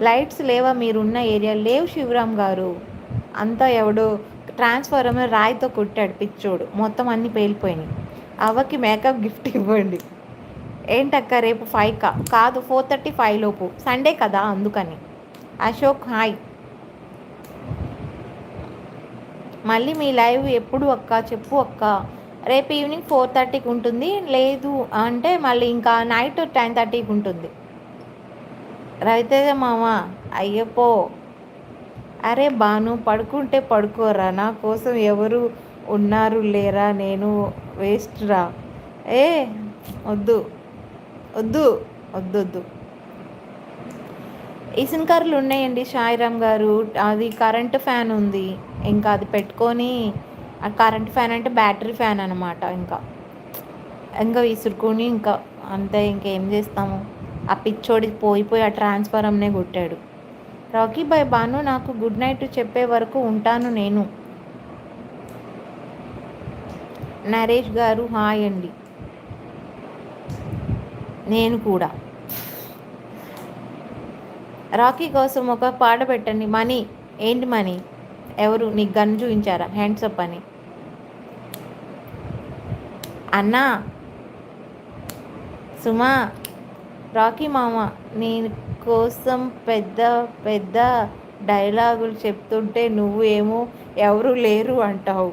Lights లేవా మీరున్న area? లేవు శివరామ్ గారు. అంతా ఎవడో ట్రాన్స్ఫార్మర్ రాయితో కొట్టాడు పిచ్చోడు, మొత్తం అన్నీ పేలిపోయినాయి. అవ్వకి మేకప్ గిఫ్ట్ ఇవ్వండి. ఏంటక్క రేపు 5 కాదు 4:35 లోపు, సండే కదా అందుకని. అశోక్ హాయ్. మళ్ళీ మీ లైవ్ ఎప్పుడు అక్క చెప్పు అక్క. రేపు ఈవినింగ్ 4:30కి ఉంటుంది, లేదు అంటే మళ్ళీ ఇంకా నైట్ 10:30కి ఉంటుంది. రవితేజ మామ అయ్యప్పో. అరే బాను పడుకుంటే పడుకోరా, నా కోసం ఎవరు ఉన్నారు లేరా, నేను వేస్ట్ రా. ఏ వద్దు వద్దు వద్దు వద్దు. ఇసునకర్రలు ఉన్నాయండి సాయిరామ్ గారు, అది కరెంట్ ఫ్యాన్ ఉంది, ఇంకా అది పెట్టుకొని, కరెంట్ ఫ్యాన్ అంటే బ్యాటరీ ఫ్యాన్ అనమాట. ఇంకా విసురుకొని ఇంకా అంతే, ఇంకేం చేస్తాము. ఆ పిచ్చోడి పోయిపోయి ఆ ట్రాన్స్ఫారంనే కొట్టాడు. రాకీ బాయ్ బాను నాకు గుడ్ నైట్ చెప్పే వరకు ఉంటాను నేను. నరేష్ గారు హాయ్ అండి. నేను కూడా. రాకీ కోసం ఒక పాట పెట్టండి. మనీ ఏంటి మనీ? ఎవరు నీకు గన్ చూపించారా? హ్యాండ్సప్ అని అన్నా. సుమా రాకీ మామ నేను కోసం పెద్ద పెద్ద డైలాగులు చెప్తుంటే నువ్వు ఏమో ఎవరు లేరు అంటావు.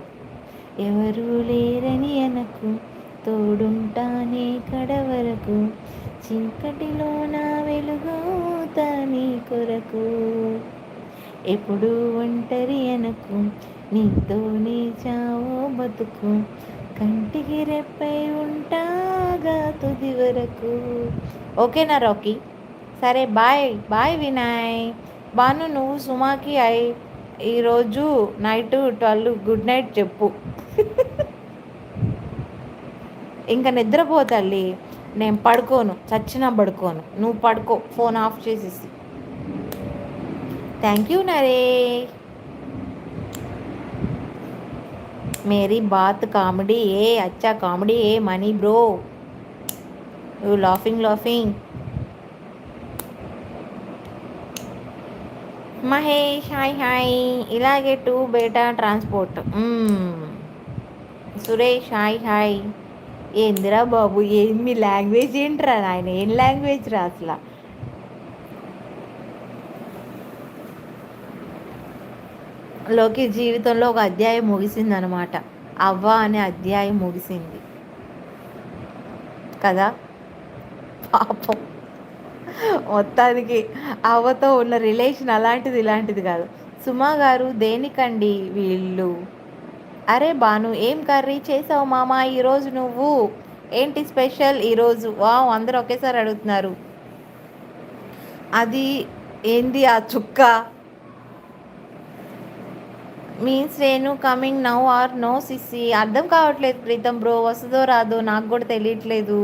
ఎవరు లేరని అనకు, తోడుంటానే కడవరకు, చీకటిలో నా వెలుగుతా నీ కొరకు, ఎప్పుడు ఒంటరి అనకు, నీతోనే చావో బతుకు, కంటికి రెప్పై ఉంటాగా తుది వరకు. ఓకేనా రాకీ? సరే బాయ్ బాయ్ వినయ్. బాను నువ్వు సుమాకి ఈరోజు నైట్ 12 గుడ్ నైట్ చెప్పు. ఇంకా నిద్రపో తల్లి, నేను పడుకోను, చచ్చినా పడుకోను, నువ్వు పడుకో ఫోన్ ఆఫ్ చేసేసి. థ్యాంక్ యూ నరే. मेरी बात कॉमेडी है, अच्छा कॉमेडी है Mani bro, you laughing Mahesh hi hi. ఇలాగే టూ బేటా ట్రాన్స్పోర్ట్. Suresh hi hi. ఏందిరా బాబు, ఏం మీ లాంగ్వేజ్ ఏంట్రా నాయన, ఏం లాంగ్వేజ్ రా అసలు. లోకి జీవితంలో ఒక అధ్యాయం ముగిసింది అనమాట. అవ్వ అనే అధ్యాయం ముగిసింది కదా. పాపం మొత్తానికి అవ్వతో ఉన్న రిలేషన్ అలాంటిది ఇలాంటిది కాదు. సుమా గారు దేనికండి వీళ్ళు? అరే బాను ఏం కర్రీ చేసావు మామ ఈరోజు నువ్వు? ఏంటి స్పెషల్ ఈరోజు? వావ్ అందరూ ఒకేసారి అడుగుతున్నారు. అది ఏంది ఆ చుక్క? మీన్స్ నేను coming now are no sissy? అర్థం కావట్లేదు ప్రీతం బ్రో, వస్తుందో రాదో నాకు కూడా తెలియట్లేదు.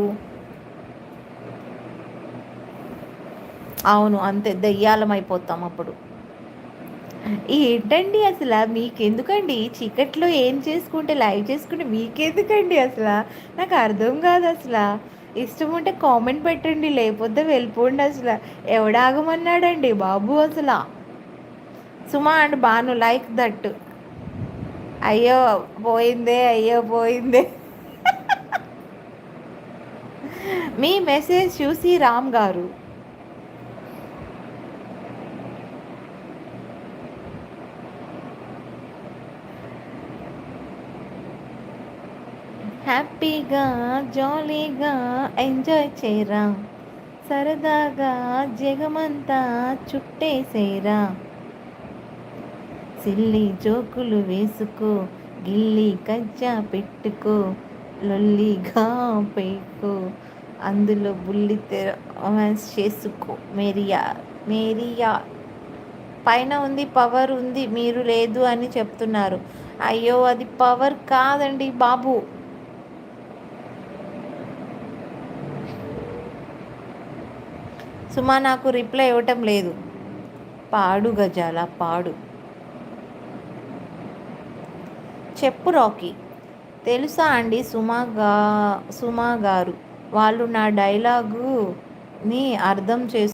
అవును అంతే, దెయ్యాలం అయిపోతాం అప్పుడు. ఏంటండి అసలు మీకెందుకండి చీకట్లో ఏం చేసుకుంటే లైవ్ చేసుకుంటే మీకెందుకండి అసలు? నాకు అర్థం కాదు అసలు. ఇష్టం ఉంటే కామెంట్ పెట్టండి, లేకపోతే వెళ్ళిపోండి అసలు. ఎవడాగమన్నాడండి బాబు అసలు. సుమా అండ్ బాను లైక్ దట్. అయ్యో పోయిందే, అయ్యో పోయిందే. మీ మెసేజ్ చూసి రామ్ గారు హ్యాపీగా జాలీగా ఎంజాయ్ చేయరా, సరదాగా జగమంతా చుట్టేసేరా, సిల్లి జోకులు వేసుకో, గిల్లి కజ్జా పెట్టుకో, లొల్లిగా పెట్టుకో, అందులో బుల్లి రొమాన్స్ చేసుకో. మేరియా పైన ఉంది, పవర్ ఉంది, మీరు లేదు అని చెప్తున్నారు. అయ్యో అది పవర్ కాదండి బాబు. సుమా నాకు రిప్లై ఇవ్వటం లేదు. పాడు గజాల పాడు. చెప్పు రాకీ. తెలుసా అండి సుమా గారు, వాళ్ళు నా డైలాగుని అర్థం